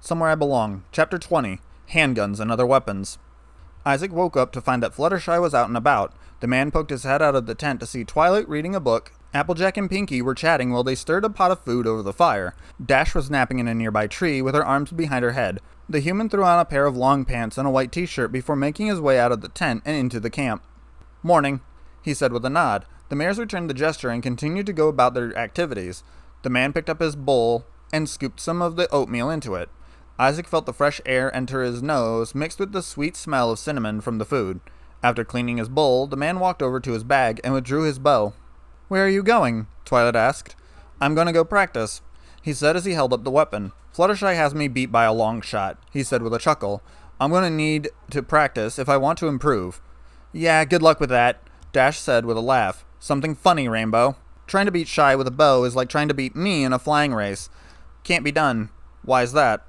Somewhere I Belong, Chapter 20, Handguns and Other Weapons. Isaac woke up to find that Fluttershy was out and about. The man poked his head out of the tent to see Twilight reading a book. Applejack and Pinky were chatting while they stirred a pot of food over the fire. Dash was napping in a nearby tree with her arms behind her head. The human threw on a pair of long pants and a white t-shirt before making his way out of the tent and into the camp. "Morning," he said with a nod. The mares returned the gesture and continued to go about their activities. The man picked up his bowl and scooped some of the oatmeal into it. Isaac felt the fresh air enter his nose, mixed with the sweet smell of cinnamon from the food. After cleaning his bowl, the man walked over to his bag and withdrew his bow. "Where are you going?" Twilight asked. "I'm going to go practice," he said as he held up the weapon. "Fluttershy has me beat by a long shot," he said with a chuckle. "I'm going to need to practice if I want to improve." "Yeah, good luck with that," Dash said with a laugh. "Something funny, Rainbow. Trying to beat Shy with a bow is like trying to beat me in a flying race. Can't be done." "Why's that?"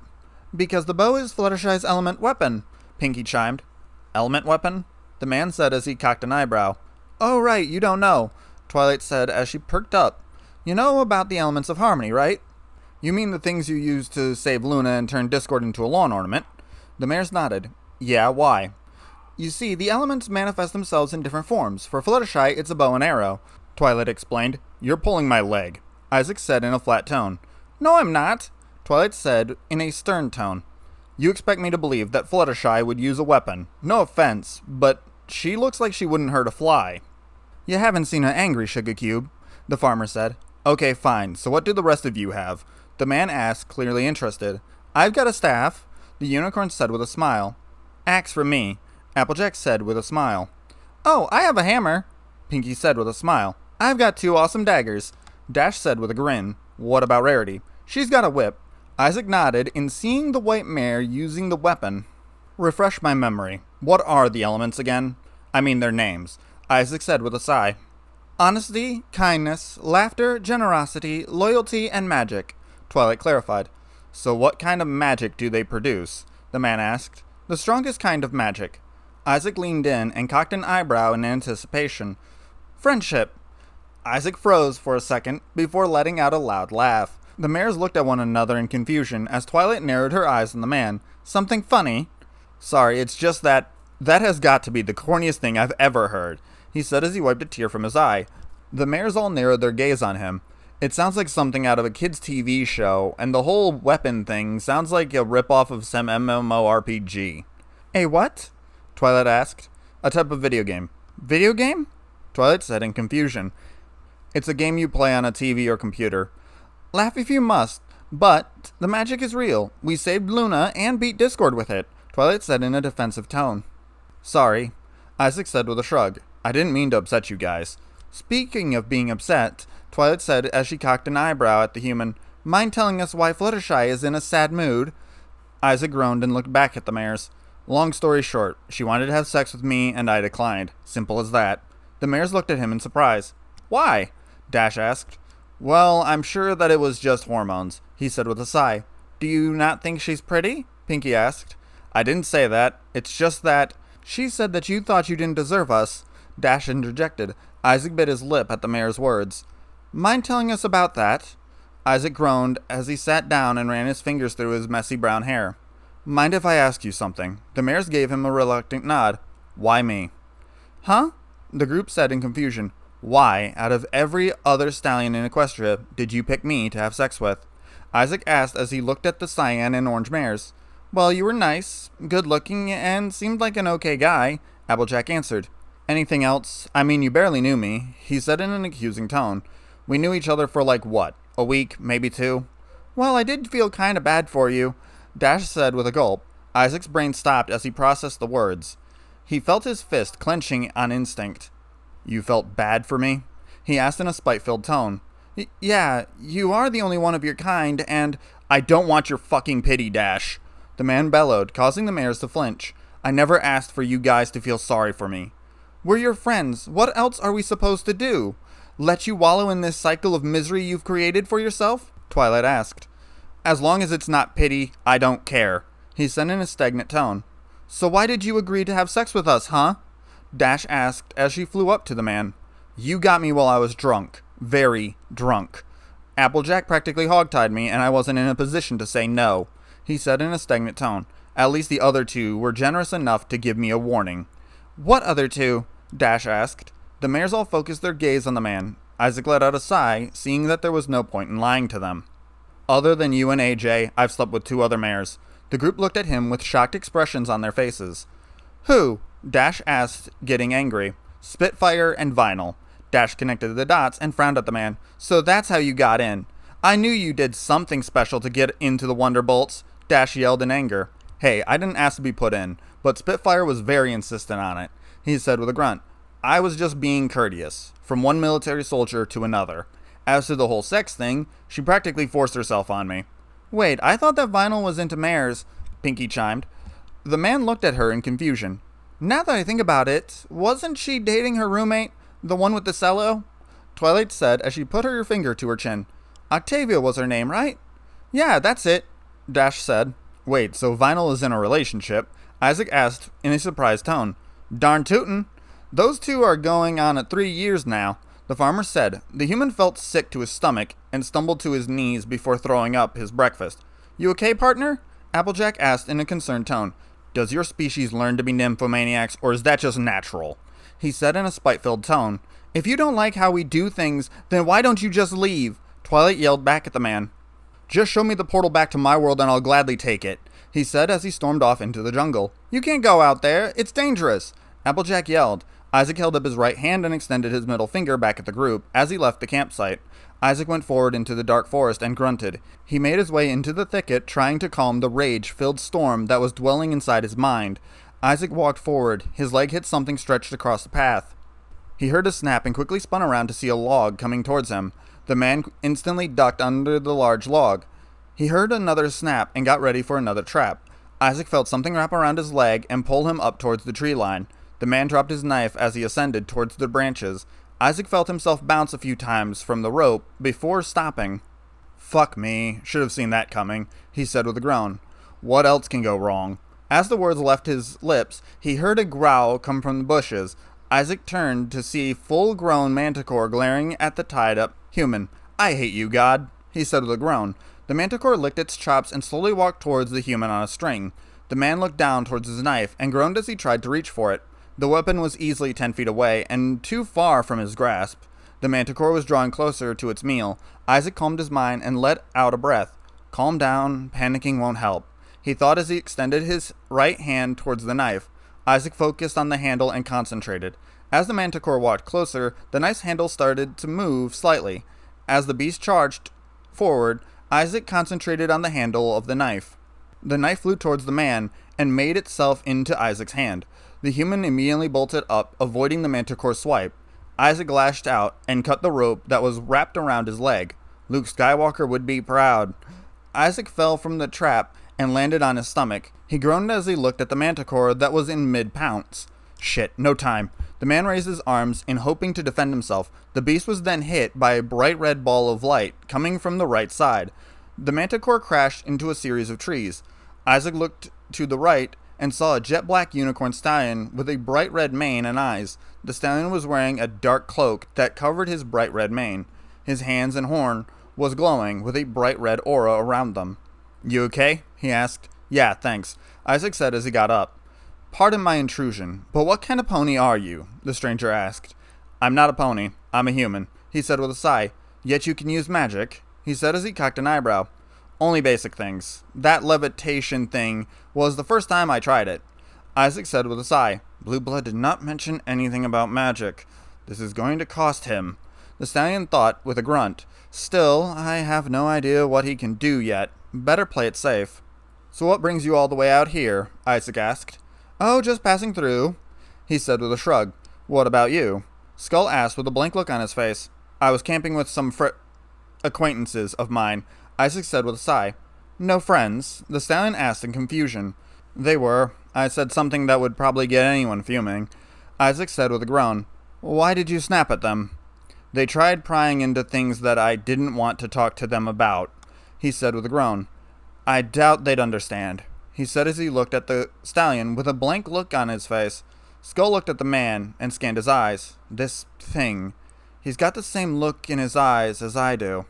"Because the bow is Fluttershy's element weapon," Pinky chimed. "Element weapon?" the man said as he cocked an eyebrow. "Oh, right, you don't know," Twilight said as she perked up. "You know about the elements of harmony, right?" "You mean the things you use to save Luna and turn Discord into a lawn ornament?" The mares nodded. "Yeah, why?" "You see, the elements manifest themselves in different forms. For Fluttershy, it's a bow and arrow," Twilight explained. "You're pulling my leg," Isaac said in a flat tone. "No, I'm not," Twilight said in a stern tone. "You expect me to believe that Fluttershy would use a weapon. No offense, but she looks like she wouldn't hurt a fly." "You haven't seen her angry, Sugar Cube," the farmer said. "Okay, fine. So what do the rest of you have?" the man asked, clearly interested. "I've got a staff," the unicorn said with a smile. "Axe for me," Applejack said with a smile. "Oh, I have a hammer," Pinky said with a smile. "I've got 2 awesome daggers," Dash said with a grin. "What about Rarity?" "She's got a whip." Isaac nodded in seeing the white mare using the weapon. "Refresh my memory. What are the elements again? I mean their names," Isaac said with a sigh. "Honesty, kindness, laughter, generosity, loyalty, and magic," Twilight clarified. "So what kind of magic do they produce?" the man asked. "The strongest kind of magic." Isaac leaned in and cocked an eyebrow in anticipation. "Friendship." Isaac froze for a second before letting out a loud laugh. The mares looked at one another in confusion as Twilight narrowed her eyes on the man. "Something funny?" "Sorry, it's just that has got to be the corniest thing I've ever heard," he said as he wiped a tear from his eye. The mares all narrowed their gaze on him. "It sounds like something out of a kid's TV show, and the whole weapon thing sounds like a ripoff of some MMORPG. "A what?" Twilight asked. "A type of video game." "Video game?" Twilight said in confusion. "It's a game you play on a TV or computer." "Laugh if you must, but the magic is real. We saved Luna and beat Discord with it," Twilight said in a defensive tone. "Sorry," Isaac said with a shrug. "I didn't mean to upset you guys." "Speaking of being upset," Twilight said as she cocked an eyebrow at the human, "mind telling us why Fluttershy is in a sad mood?" Isaac groaned and looked back at the mares. "Long story short, she wanted to have sex with me and I declined. Simple as that." The mares looked at him in surprise. "Why?" Dash asked. "Well, I'm sure that it was just hormones," he said with a sigh. "Do you not think she's pretty?" Pinky asked. "I didn't say that. It's just that—" "She said that you thought you didn't deserve us," Dash interjected. Isaac bit his lip at the mayor's words. "Mind telling us about that?" Isaac groaned as he sat down and ran his fingers through his messy brown hair. "Mind if I ask you something?" The mares gave him a reluctant nod. "Why me?" "Huh?" the group said in confusion. "Why, out of every other stallion in Equestria, did you pick me to have sex with?" Isaac asked as he looked at the cyan and orange mares. "Well, you were nice, good-looking, and seemed like an okay guy," Applejack answered. "Anything else? I mean, you barely knew me," he said in an accusing tone. "We knew each other for like, what, a week, maybe 2? "Well, I did feel kinda bad for you," Dash said with a gulp. Isaac's brain stopped as he processed the words. He felt his fist clenching on instinct. "You felt bad for me?" he asked in a spite-filled tone. Yeah, you are the only one of your kind, and—" "I don't want your fucking pity, Dash," the man bellowed, causing the mares to flinch. "I never asked for you guys to feel sorry for me." "We're your friends. What else are we supposed to do? Let you wallow in this cycle of misery you've created for yourself?" Twilight asked. "As long as it's not pity, I don't care," he said in a stagnant tone. "So why did you agree to have sex with us, huh?" Dash asked as she flew up to the man. "You got me while I was drunk. Very drunk. Applejack practically hogtied me, and I wasn't in a position to say no," he said in a stagnant tone. At least the other two were generous enough to give me a warning. What other two? Dash asked. The mares all focused their gaze on the man. Isaac let out a sigh, seeing that there was no point in lying to them. Other than you and AJ, I've slept with 2 other mares. The group looked at him with shocked expressions on their faces. Who? Dash asked, getting angry. Spitfire and Vinyl. Dash connected the dots and frowned at the man. So that's how you got in. I knew you did something special to get into the Wonderbolts. Dash yelled in anger. Hey, I didn't ask to be put in, but Spitfire was very insistent on it. He said with a grunt. I was just being courteous, from one military soldier to another. As to the whole sex thing, she practically forced herself on me. Wait, I thought that Vinyl was into mares, Pinky chimed. The man looked at her in confusion. Now that I think about it, wasn't she dating her roommate, the one with the cello? Twilight said as she put her finger to her chin. Octavia was her name, right? Yeah, that's it, Dash said. Wait, so Vinyl is in a relationship? Isaac asked in a surprised tone. Darn tootin'. Those 2 are going on at 3 years now, the farmer said. The human felt sick to his stomach and stumbled to his knees before throwing up his breakfast. You okay, partner? Applejack asked in a concerned tone. Does your species learn to be nymphomaniacs, or is that just natural? He said in a spite-filled tone. If you don't like how we do things, then why don't you just leave? Twilight yelled back at the man. Just show me the portal back to my world and I'll gladly take it, he said as he stormed off into the jungle. You can't go out there. It's dangerous. Applejack yelled. Isaac held up his right hand and extended his middle finger back at the group as he left the campsite. Isaac went forward into the dark forest and grunted. He made his way into the thicket, trying to calm the rage-filled storm that was dwelling inside his mind. Isaac walked forward. His leg hit something stretched across the path. He heard a snap and quickly spun around to see a log coming towards him. The man instantly ducked under the large log. He heard another snap and got ready for another trap. Isaac felt something wrap around his leg and pull him up towards the tree line. The man dropped his knife as he ascended towards the branches. Isaac felt himself bounce a few times from the rope before stopping. Fuck me, should have seen that coming, he said with a groan. What else can go wrong? As the words left his lips, he heard a growl come from the bushes. Isaac turned to see full-grown manticore glaring at the tied-up human. I hate you, God, he said with a groan. The manticore licked its chops and slowly walked towards the human on a string. The man looked down towards his knife and groaned as he tried to reach for it. The weapon was easily 10 feet away and too far from his grasp. The manticore was drawing closer to its meal. Isaac calmed his mind and let out a breath. Calm down, panicking won't help, he thought as he extended his right hand towards the knife. Isaac focused on the handle and concentrated. As the manticore walked closer, the knife's handle started to move slightly. As the beast charged forward, Isaac concentrated on the handle of the knife. The knife flew towards the man and made itself into Isaac's hand. The human immediately bolted up, avoiding the manticore's swipe. Isaac lashed out and cut the rope that was wrapped around his leg. Luke Skywalker would be proud. Isaac fell from the trap and landed on his stomach. He groaned as he looked at the manticore that was in mid-pounce. Shit, no time. The man raised his arms in hoping to defend himself. The beast was then hit by a bright red ball of light coming from the right side. The manticore crashed into a series of trees. Isaac looked to the right and saw a jet-black unicorn stallion with a bright red mane and eyes. The stallion was wearing a dark cloak that covered his bright red mane. His hands and horn was glowing with a bright red aura around them. You okay? He asked. Yeah, thanks, Isaac said as he got up. Pardon my intrusion, but what kind of pony are you? The stranger asked. I'm not a pony. I'm a human, he said with a sigh. Yet you can use magic, he said as he cocked an eyebrow. Only basic things. That levitation thing was the first time I tried it, Isaac said with a sigh. Blue Blood did not mention anything about magic. This is going to cost him, the stallion thought with a grunt. Still, I have no idea what he can do yet. Better play it safe. So what brings you all the way out here? Isaac asked. Oh, just passing through, he said with a shrug. What about you? Skull asked with a blank look on his face. I was camping with some acquaintances of mine, Isaac said with a sigh. No friends? The stallion asked in confusion. They were. I said something that would probably get anyone fuming, Isaac said with a groan. Why did you snap at them? They tried prying into things that I didn't want to talk to them about, he said with a groan. I doubt they'd understand, he said as he looked at the stallion with a blank look on his face. Skull looked at the man and scanned his eyes. This thing. He's got the same look in his eyes as I do.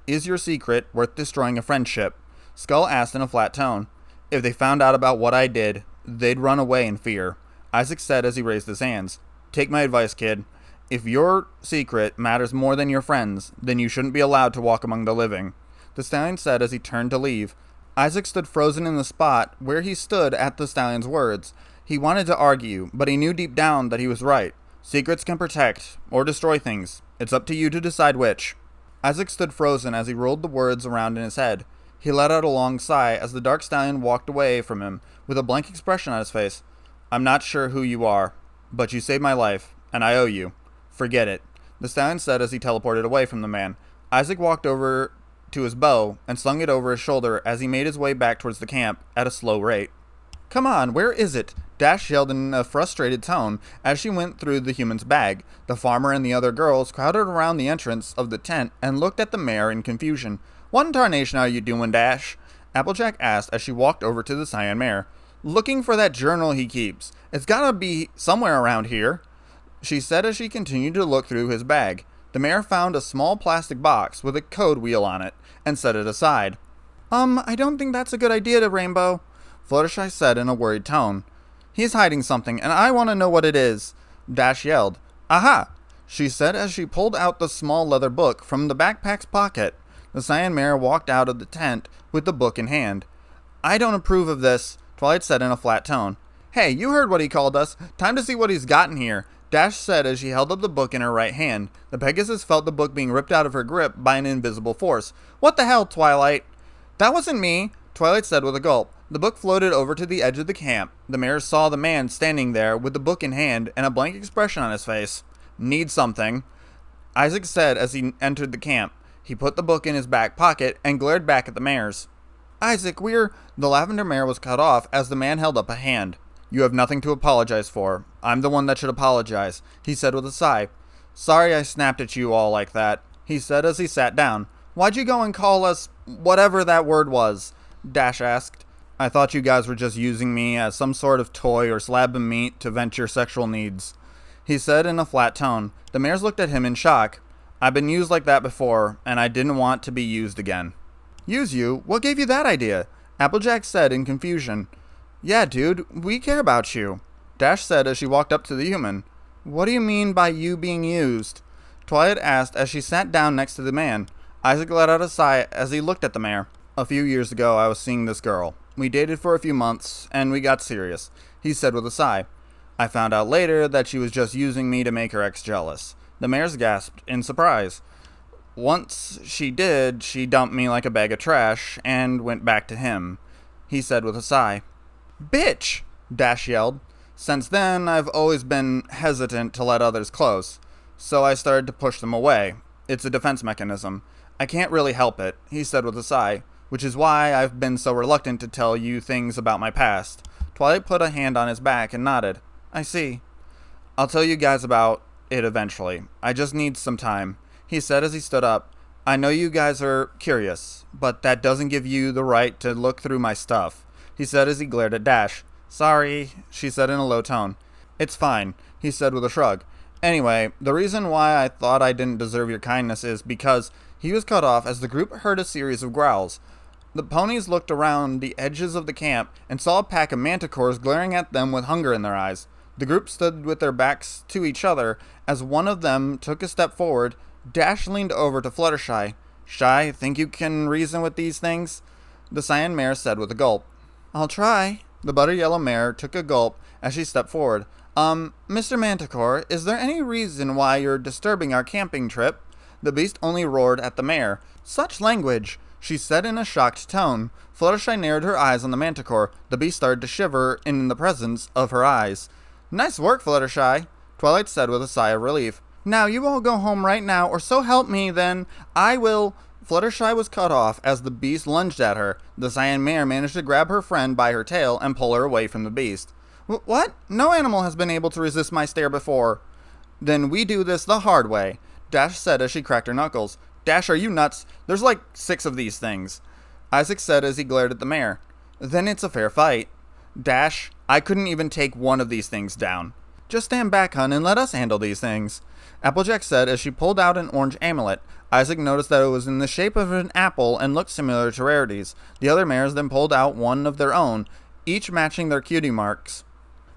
Is your secret worth destroying a friendship? Skull asked in a flat tone. If they found out about what I did, they'd run away in fear. Isaac said as he raised his hands. Take my advice, kid. If your secret matters more than your friends, then you shouldn't be allowed to walk among the living. The stallion said as he turned to leave. Isaac stood frozen in the spot where he stood at the stallion's words. He wanted to argue, but he knew deep down that he was right. Secrets can protect or destroy things. It's up to you to decide which. Isaac stood frozen as he rolled the words around in his head. He let out a long sigh as the dark stallion walked away from him with a blank expression on his face. I'm not sure who you are, but you saved my life, and I owe you. Forget it, the stallion said as he teleported away from the man. Isaac walked over to his bow and slung it over his shoulder as he made his way back towards the camp at a slow rate. Come on, where is it? Dash yelled in a frustrated tone as she went through the human's bag. The farmer and the other girls crowded around the entrance of the tent and looked at the mare in confusion. What in tarnation are you doing, Dash? Applejack asked as she walked over to the cyan mare. Looking for that journal he keeps. It's gotta be somewhere around here, she said as she continued to look through his bag. The mare found a small plastic box with a code wheel on it and set it aside. I don't think that's a good idea, Rainbow, Fluttershy said in a worried tone. He's hiding something, and I want to know what it is, Dash yelled. Aha! She said as she pulled out the small leather book from the backpack's pocket. The cyan mare walked out of the tent with the book in hand. I don't approve of this, Twilight said in a flat tone. Hey, you heard what he called us. Time to see what he's gotten here, Dash said as she held up the book in her right hand. The Pegasus felt the book being ripped out of her grip by an invisible force. What the hell, Twilight? That wasn't me, Twilight said with a gulp. The book floated over to the edge of the camp. The mare saw the man standing there with the book in hand and a blank expression on his face. Need something, Isaac said as he entered the camp. He put the book in his back pocket and glared back at the mares. Isaac, The lavender mare was cut off as the man held up a hand. You have nothing to apologize for. I'm the one that should apologize, he said with a sigh. Sorry I snapped at you all like that, he said as he sat down. Why'd you go and call us whatever that word was? Dash asked. I thought you guys were just using me as some sort of toy or slab of meat to vent your sexual needs, he said in a flat tone. The mares looked at him in shock. I've been used like that before, and I didn't want to be used again. Use you? What gave you that idea? Applejack said in confusion. Yeah, dude, we care about you, Dash said as she walked up to the human. What do you mean by you being used? Twilight asked as she sat down next to the man. Isaac let out a sigh as he looked at the mare. A few years ago, I was seeing this girl. We dated for a few months, and we got serious, he said with a sigh. I found out later that she was just using me to make her ex jealous. The mares gasped in surprise. Once she did, she dumped me like a bag of trash and went back to him, he said with a sigh. Bitch! Dash yelled. Since then, I've always been hesitant to let others close, so I started to push them away. It's a defense mechanism. I can't really help it, he said with a sigh, which is why I've been so reluctant to tell you things about my past. Twilight put a hand on his back and nodded. I see. I'll tell you guys about it eventually. I just need some time, he said as he stood up. I know you guys are curious, but that doesn't give you the right to look through my stuff, he said as he glared at Dash. Sorry, she said in a low tone. It's fine, he said with a shrug. Anyway, the reason why I thought I didn't deserve your kindness is because he was cut off as the group heard a series of growls. The ponies looked around the edges of the camp and saw a pack of manticores glaring at them with hunger in their eyes. The group stood with their backs to each other as one of them took a step forward. Dash leaned over to Fluttershy. Shy, think you can reason with these things? The cyan mare said with a gulp. I'll try. The butter yellow mare took a gulp as she stepped forward. Mr. Manticore, is there any reason why you're disturbing our camping trip? The beast only roared at the mare. Such language, she said in a shocked tone. Fluttershy narrowed her eyes on the manticore. The beast started to shiver in the presence of her eyes. Nice work, Fluttershy, Twilight said with a sigh of relief. Now you all go home right now, or so help me, then I will... Fluttershy was cut off as the beast lunged at her. The cyan mare managed to grab her friend by her tail and pull her away from the beast. What? No animal has been able to resist my stare before. Then we do this the hard way, Dash said as she cracked her knuckles. Dash, are you nuts? There's like 6 of these things, Isaac said as he glared at the mare. Then it's a fair fight. Dash, I couldn't even take one of these things down. Just stand back, hun, and let us handle these things. Applejack said as she pulled out an orange amulet. Isaac noticed that it was in the shape of an apple and looked similar to Rarity's. The other mares then pulled out one of their own, each matching their cutie marks.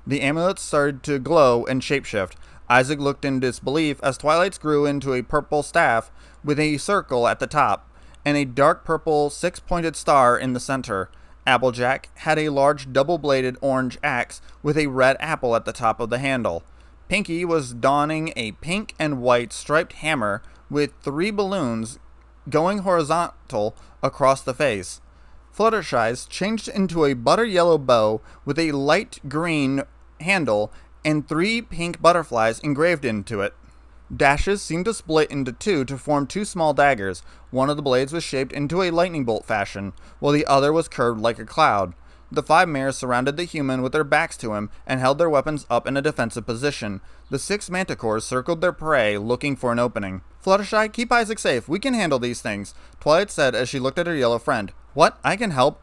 The amulets started to glow and shapeshift. Isaac looked in disbelief as Twilight's grew into a purple staff with a circle at the top and a dark purple six-pointed star in the center. Applejack had a large double-bladed orange axe with a red apple at the top of the handle. Pinky was donning a pink and white striped hammer with 3 balloons going horizontal across the face. Fluttershy's changed into a butter yellow bow with a light green handle and 3 pink butterflies engraved into it. Dash's seemed to split into 2 to form 2 small daggers. One of the blades was shaped into a lightning bolt fashion, while the other was curved like a cloud. The 5 mares surrounded the human with their backs to him and held their weapons up in a defensive position. The 6 manticores circled their prey, looking for an opening. Fluttershy, keep Isaac safe. We can handle these things, Twilight said as she looked at her yellow friend. What? I can help.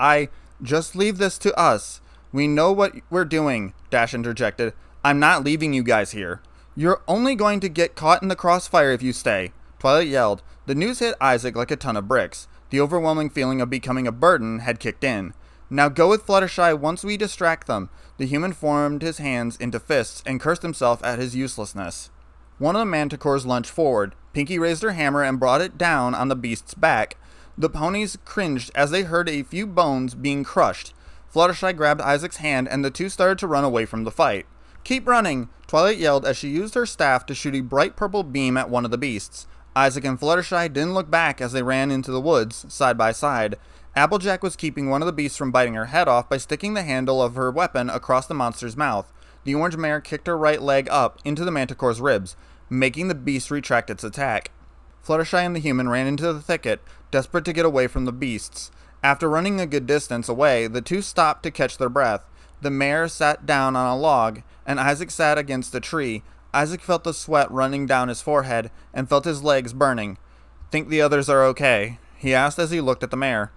Just leave this to us. We know what we're doing, Dash interjected. I'm not leaving you guys here. You're only going to get caught in the crossfire if you stay, Twilight yelled. The news hit Isaac like a ton of bricks. The overwhelming feeling of becoming a burden had kicked in. Now go with Fluttershy once we distract them. The human formed his hands into fists and cursed himself at his uselessness. One of the manticores lunged forward. Pinky raised her hammer and brought it down on the beast's back. The ponies cringed as they heard a few bones being crushed. Fluttershy grabbed Isaac's hand and the two started to run away from the fight. Keep running, Twilight yelled as she used her staff to shoot a bright purple beam at one of the beasts. Isaac and Fluttershy didn't look back as they ran into the woods, side by side. Applejack was keeping one of the beasts from biting her head off by sticking the handle of her weapon across the monster's mouth. The orange mare kicked her right leg up into the manticore's ribs, making the beast retract its attack. Fluttershy and the human ran into the thicket, desperate to get away from the beasts. After running a good distance away, the two stopped to catch their breath. The mare sat down on a log, and Isaac sat against a tree. Isaac felt the sweat running down his forehead and felt his legs burning. Think the others are okay? He asked as he looked at the mare.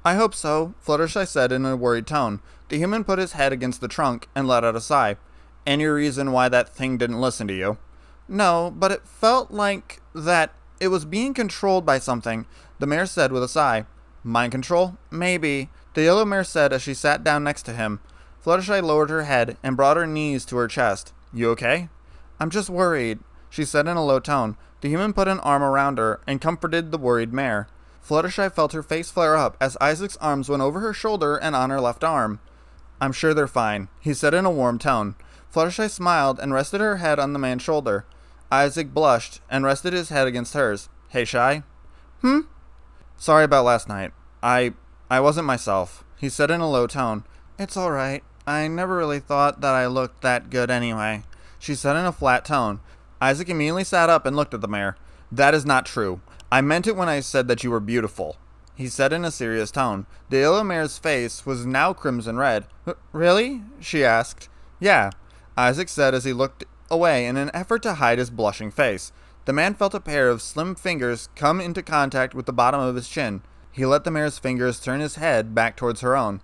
I hope so, Fluttershy said in a worried tone. The human put his head against the trunk and let out a sigh. Any reason why that thing didn't listen to you? No, but it felt like that it was being controlled by something, the mare said with a sigh. Mind control? Maybe, the yellow mare said as she sat down next to him. Fluttershy lowered her head and brought her knees to her chest. You okay? I'm just worried, she said in a low tone. The human put an arm around her and comforted the worried mare. Fluttershy felt her face flare up as Isaac's arms went over her shoulder and on her left arm. I'm sure they're fine, he said in a warm tone. Fluttershy smiled and rested her head on the man's shoulder. Isaac blushed and rested his head against hers. Hey, Shy? Sorry about last night. I wasn't myself, he said in a low tone. It's all right. I never really thought that I looked that good anyway, she said in a flat tone. Isaac immediately sat up and looked at the mare. That is not true. I meant it when I said that you were beautiful, he said in a serious tone. The yellow mare's face was now crimson red. Really? She asked. Yeah, Isaac said as he looked away in an effort to hide his blushing face. The man felt a pair of slim fingers come into contact with the bottom of his chin. He let the mare's fingers turn his head back towards her own.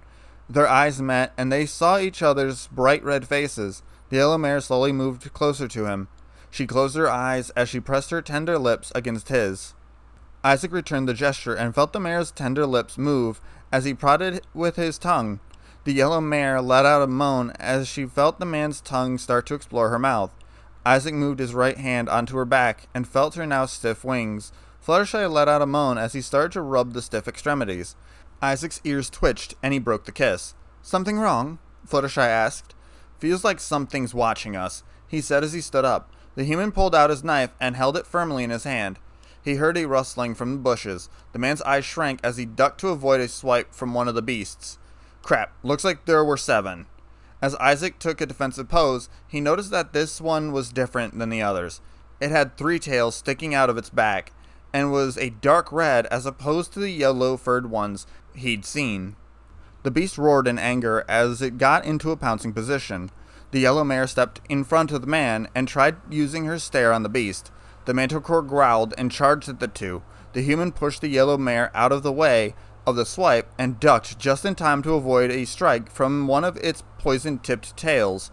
Their eyes met, and they saw each other's bright red faces. The yellow mare slowly moved closer to him. She closed her eyes as she pressed her tender lips against his. Isaac returned the gesture and felt the mare's tender lips move as he prodded with his tongue. The yellow mare let out a moan as she felt the man's tongue start to explore her mouth. Isaac moved his right hand onto her back and felt her now stiff wings. Fluttershy let out a moan as he started to rub the stiff extremities. Isaac's ears twitched and he broke the kiss. Something wrong? Fluttershy asked. Feels like something's watching us, he said as he stood up. The human pulled out his knife and held it firmly in his hand. He heard a rustling from the bushes. The man's eyes shrank as he ducked to avoid a swipe from one of the beasts. Crap, looks like there were 7. As Isaac took a defensive pose, he noticed that this one was different than the others. It had 3 tails sticking out of its back, and was a dark red as opposed to the yellow-furred ones he'd seen. The beast roared in anger as it got into a pouncing position. The yellow mare stepped in front of the man and tried using her stare on the beast. The manticore growled and charged at the two. The human pushed the yellow mare out of the way of the swipe and ducked just in time to avoid a strike from one of its poison-tipped tails.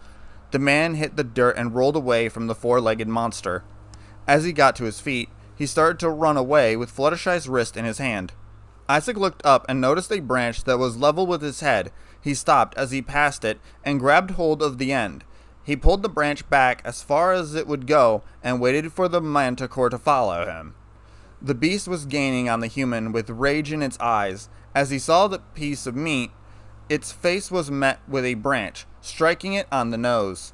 The man hit the dirt and rolled away from the four-legged monster. As he got to his feet, he started to run away with Fluttershy's wrist in his hand. Isaac looked up and noticed a branch that was level with his head. He stopped as he passed it and grabbed hold of the end. He pulled the branch back as far as it would go and waited for the manticore to follow him. The beast was gaining on the human with rage in its eyes. As he saw the piece of meat, its face was met with a branch, striking it on the nose.